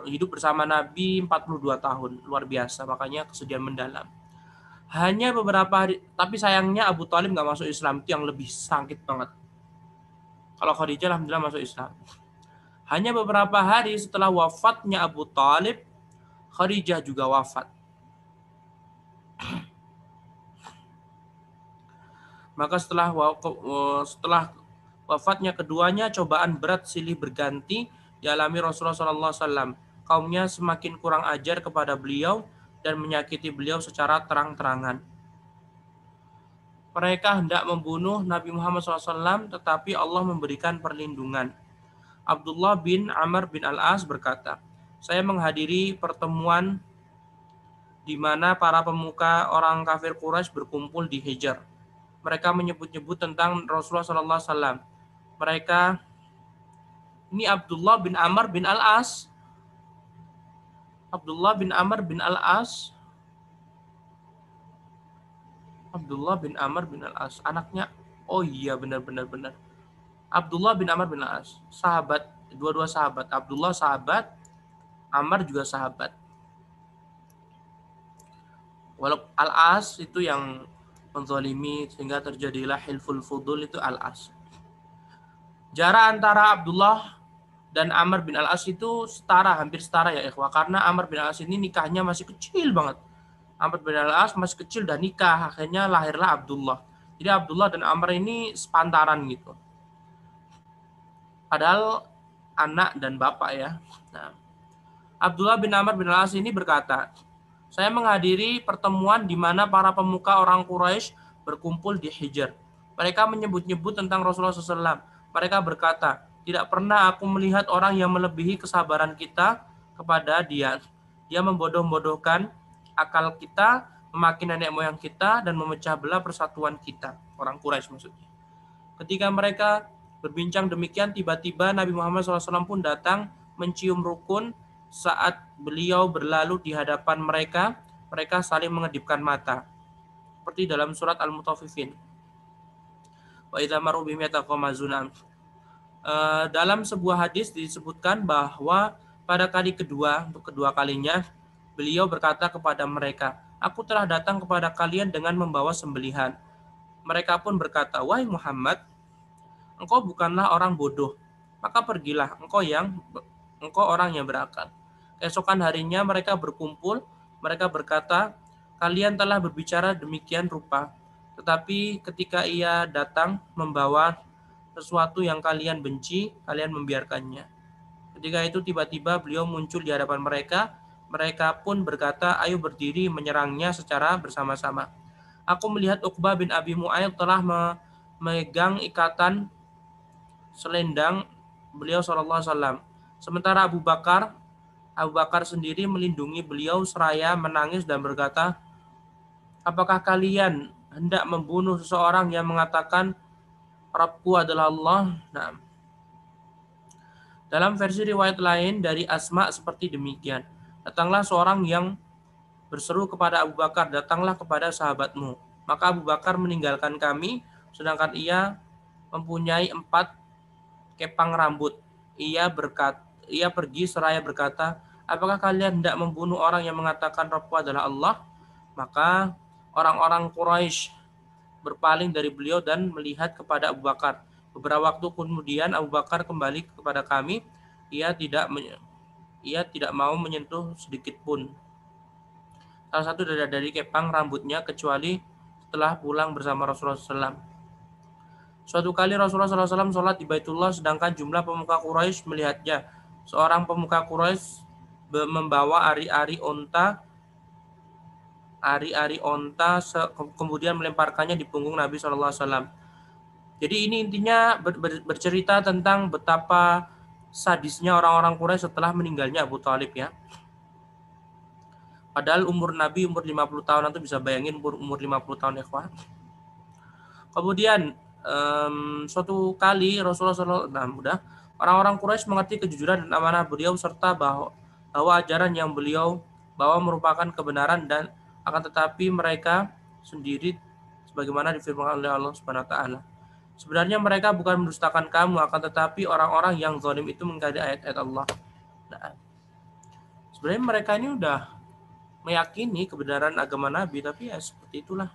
hidup bersama Nabi 42 tahun, luar biasa, makanya kesedihan mendalam. Hanya beberapa hari, tapi sayangnya Abu Thalib nggak masuk Islam, itu yang lebih sakit banget. Kalau Khadijah alhamdulillah masuk Islam. Hanya beberapa hari setelah wafatnya Abu Thalib, Khadijah juga wafat. Maka setelah wafatnya keduanya, cobaan berat silih berganti dialami Rasulullah SAW. Kaumnya semakin kurang ajar kepada beliau dan menyakiti beliau secara terang-terangan. Mereka hendak membunuh Nabi Muhammad SAW, tetapi Allah memberikan perlindungan. Abdullah bin Amr bin Al-As berkata, saya menghadiri pertemuan di mana para pemuka orang kafir Quraisy berkumpul di Hijr. Mereka menyebut-nyebut tentang Rasulullah SAW. Mereka, ini Abdullah bin Amr bin Al-As. Abdullah bin Amr bin Al-As. Abdullah bin Amr bin Al-As. Anaknya, oh iya benar. Abdullah bin Amr bin Al-As. Sahabat, dua-dua sahabat. Abdullah sahabat, Amr juga sahabat. Walau Al-As itu yang menzalimi sehingga terjadilah hilful fudul, itu Al-As. Jarak antara Abdullah dan Amr bin Al-As itu hampir setara ya ikhwah. Karena Amr bin Al-As ini nikahnya masih kecil banget. Amr bin Al-As masih kecil dan nikah, akhirnya lahirlah Abdullah. Jadi Abdullah dan Amr ini sepantaran gitu. Padahal anak dan bapak ya. Nah, Abdullah bin Amr bin Al-As ini berkata, saya menghadiri pertemuan di mana para pemuka orang Quraisy berkumpul di Hijr. Mereka menyebut-nyebut tentang Rasulullah SAW. Mereka berkata, tidak pernah aku melihat orang yang melebihi kesabaran kita kepada dia. Dia membodoh-bodohkan akal kita, memaki nenek moyang kita, dan memecah belah persatuan kita. Orang Quraisy maksudnya. Ketika mereka berbincang demikian, tiba-tiba Nabi Muhammad SAW pun datang mencium rukun. Saat beliau berlalu di hadapan mereka, mereka saling mengedipkan mata. Seperti dalam surat Al-Mutaffifin. Wa idza maru bihim yataqamazuna. Dalam sebuah hadis disebutkan bahwa pada kali kedua, untuk kedua kalinya, beliau berkata kepada mereka, aku telah datang kepada kalian dengan membawa sembelihan. Mereka pun berkata, wahai Muhammad, engkau bukanlah orang bodoh, maka pergilah, engkau orang yang berakal. Keesokan harinya mereka berkumpul, mereka berkata, kalian telah berbicara demikian rupa, tetapi ketika ia datang membawa sesuatu yang kalian benci, kalian membiarkannya. Ketika itu tiba-tiba beliau muncul di hadapan mereka, mereka pun berkata, ayo berdiri menyerangnya secara bersama-sama. Aku melihat Uqbah bin Abi Mu'ayyid telah memegang ikatan selendang beliau SAW. Sementara Abu Bakar sendiri melindungi beliau seraya menangis dan berkata, apakah kalian hendak membunuh seseorang yang mengatakan Rabbku adalah Allah? Nah, dalam versi riwayat lain dari Asma seperti demikian. Datanglah seorang yang berseru kepada Abu Bakar, datanglah kepada sahabatmu. Maka Abu Bakar meninggalkan kami, sedangkan ia mempunyai 4 kepang rambut. Ia pergi seraya berkata, apakah kalian hendak membunuh orang yang mengatakan Rabbku adalah Allah? Maka orang-orang Quraisy berpaling dari beliau dan melihat kepada Abu Bakar. Beberapa waktu kemudian Abu Bakar kembali kepada kami. Ia tidak mau menyentuh sedikit pun salah satu dari kepang rambutnya kecuali setelah pulang bersama Rasulullah SAW. Suatu kali Rasulullah SAW sholat di Baitullah sedangkan jumlah pemuka Quraisy melihatnya. Seorang pemuka Quraisy membawa ari-ari onta kemudian melemparkannya di punggung Nabi SAW. Jadi ini intinya bercerita tentang betapa sadisnya orang-orang Quraisy setelah meninggalnya Abu Thalib ya. Padahal umur Nabi 50 tahun, itu bisa bayangin umur 50 tahun ikhwah. Kemudian suatu kali Rasulullah SAW, orang-orang Quraisy mengerti kejujuran dan amanah beliau serta bahwa ajaran yang beliau bawa merupakan kebenaran dan akan tetapi mereka sendiri sebagaimana difirmankan oleh Allah Subhanahu wa taala. Sebenarnya mereka bukan mendustakan kamu, akan tetapi orang-orang yang zalim itu mengingkari ayat-ayat Allah. Nah, sebenarnya mereka ini udah meyakini kebenaran agama Nabi, tapi ya seperti itulah.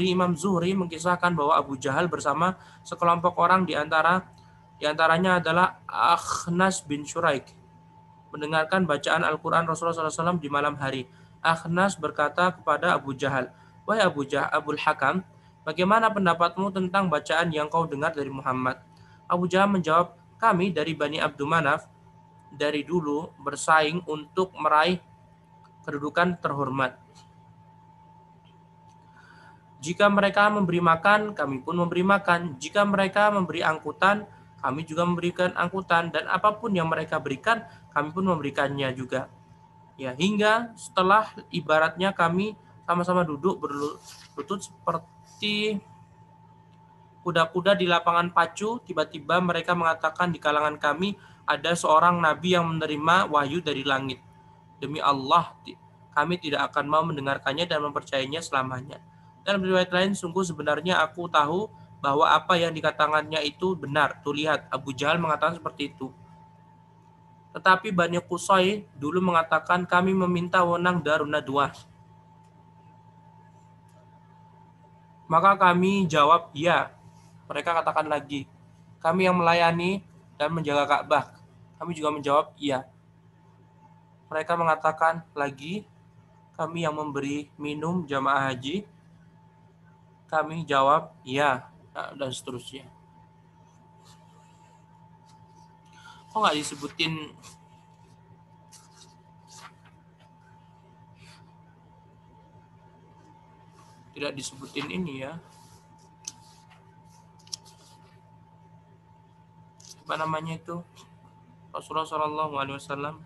Imam Zuhri mengkisahkan bahwa Abu Jahal bersama sekelompok orang diantaranya adalah Akhnas bin Syuraik mendengarkan bacaan Al-Quran Rasulullah SAW di malam hari. Akhnas berkata kepada Abu Jahal, wahai Abul Hakam, Bagaimana pendapatmu tentang bacaan yang kau dengar dari Muhammad? Abu Jahal menjawab, kami dari Bani Abdul Manaf dari dulu bersaing untuk meraih kedudukan terhormat. Jika mereka memberi makan, kami pun memberi makan. Jika mereka memberi angkutan, kami juga memberikan angkutan. Dan apapun yang mereka berikan, kami pun memberikannya juga. Ya, hingga setelah ibaratnya kami sama-sama duduk berlutut seperti kuda-kuda di lapangan pacu, tiba-tiba mereka mengatakan di kalangan kami ada seorang nabi yang menerima wahyu dari langit. Demi Allah, kami tidak akan mau mendengarkannya dan mempercayainya selamanya. Dalam riwayat lain, sungguh sebenarnya aku tahu bahwa apa yang dikatakannya itu benar. Tuh lihat, Abu Jahal mengatakan seperti itu. Tetapi Bani Qusay dulu mengatakan kami meminta wewenang Darun Nadwah. Maka kami jawab ya. Mereka katakan lagi, kami yang melayani dan menjaga Ka'bah. Kami juga menjawab iya. Mereka mengatakan lagi, kami yang memberi minum jamaah haji. Kami jawab iya, dan seterusnya. Kok nggak disebutin? Tidak disebutin ini ya. Apa namanya itu? Rasulullah SAW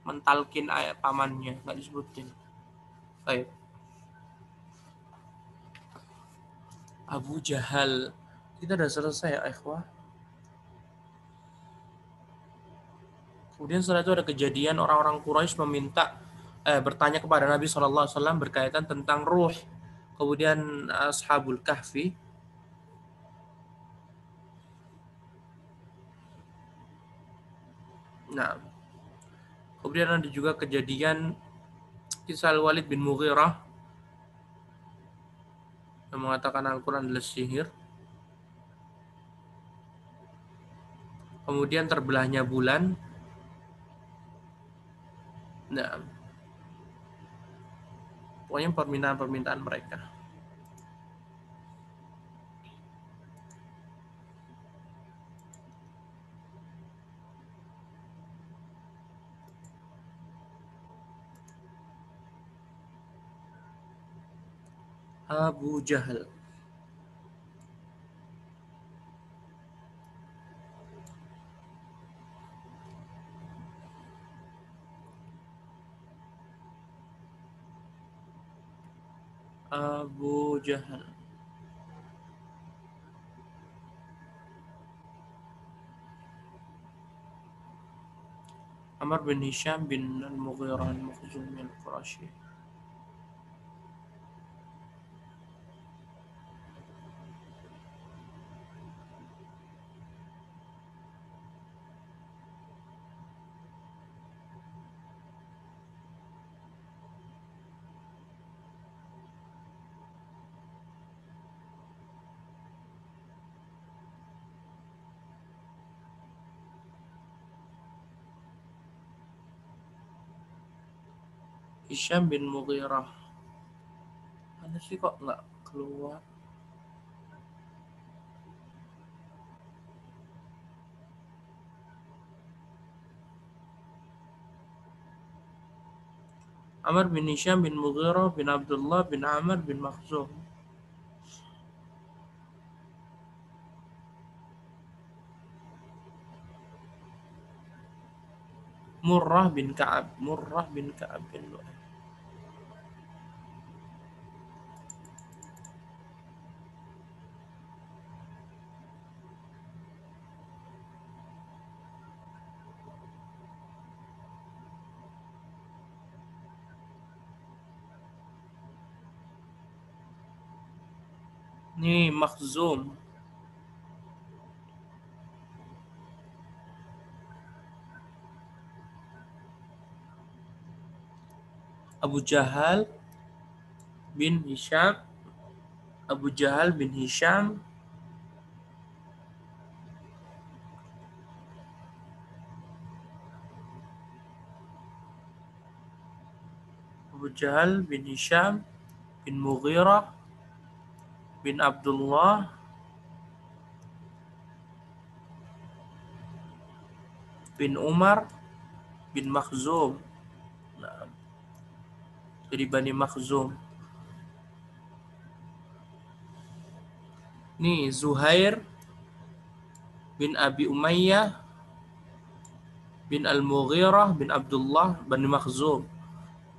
mentalkin ayat pamannya, nggak disebutin. Baik. Abu Jahal. Kita udah selesai ya, ikhwah. Kemudian setelah itu ada kejadian orang-orang Quraisy bertanya kepada Nabi SAW berkaitan tentang ruh. Kemudian Ashabul Kahfi. Nah, kemudian ada juga kejadian kisah Walid bin Mughirah yang mengatakan Al-Quran adalah sihir. Kemudian terbelahnya bulan. Nah, pokoknya permintaan-permintaan mereka. Abu Jahal. Abu Jahal. Amr bin Hisham bin Al-Mughirah Al-Makhzumi Al-Qurashi. Hisham bin Mughirah. Mana sih kok nggak keluar? Amr bin Hisham bin Mughirah bin Abdullah bin Amr bin Makhzum. Murrah bin Ka'ab. Murrah bin Ka'ab bin Lu'ay. Ini Makhzum. Abu Jahal bin Hisham. Abu Jahal bin Hisham. Abu Jahal bin Hisham bin Mughirah bin Abdullah bin Umar bin Makhzum. Nah, jadi Bani Makhzum. Nih Zuhair bin Abi Umayyah bin Al-Mughirah bin Abdullah Bani Makhzum.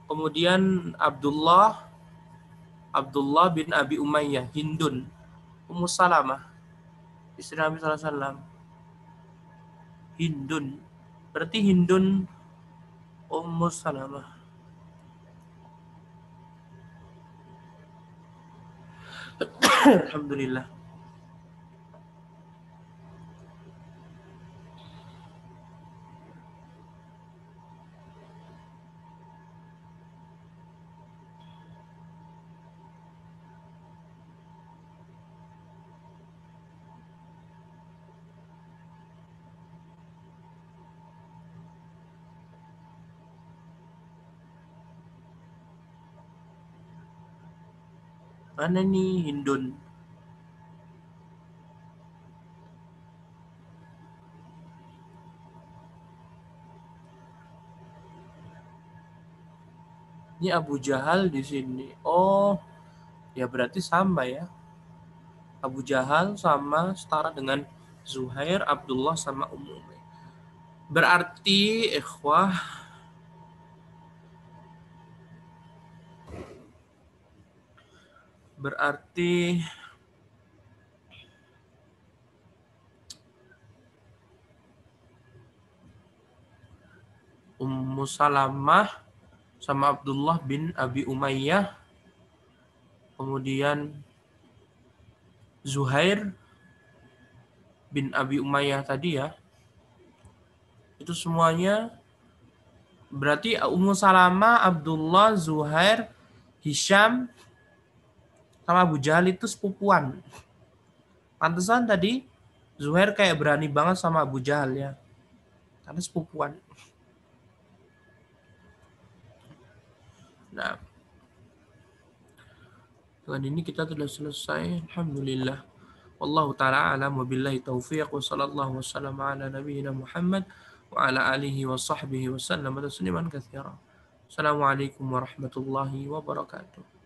Kemudian Abdullah bin Abi Umayyah, Hindun, Ummu Salamah, istri Nabi SAW. Hindun, berarti Hindun Ummu Salamah. Alhamdulillah. Mana nih Hindun? Ini Abu Jahal di sini. Oh, ya berarti sama ya. Abu Jahal sama setara dengan Zuhair, Abdullah sama Ummu. Berarti ikhwah Ummu Salamah sama Abdullah bin Abi Umayyah, kemudian Zuhair bin Abi Umayyah tadi ya, itu semuanya berarti Ummu Salamah, Abdullah, Zuhair, Hisham sama Abu Jahal itu sepupuan. Pantesan tadi Zuhair kayak berani banget sama Abu Jahal ya, karena sepupuan. Nah, dengan ini kita sudah selesai. Alhamdulillah. Wallahu ta'ala alam wa billahi taufiq wa sallallahu wasallam ala nabiyyina Muhammad wa ala alihi wa sahbihi wa sallam tasliman katsira. Assalamualaikum warahmatullahi wabarakatuh.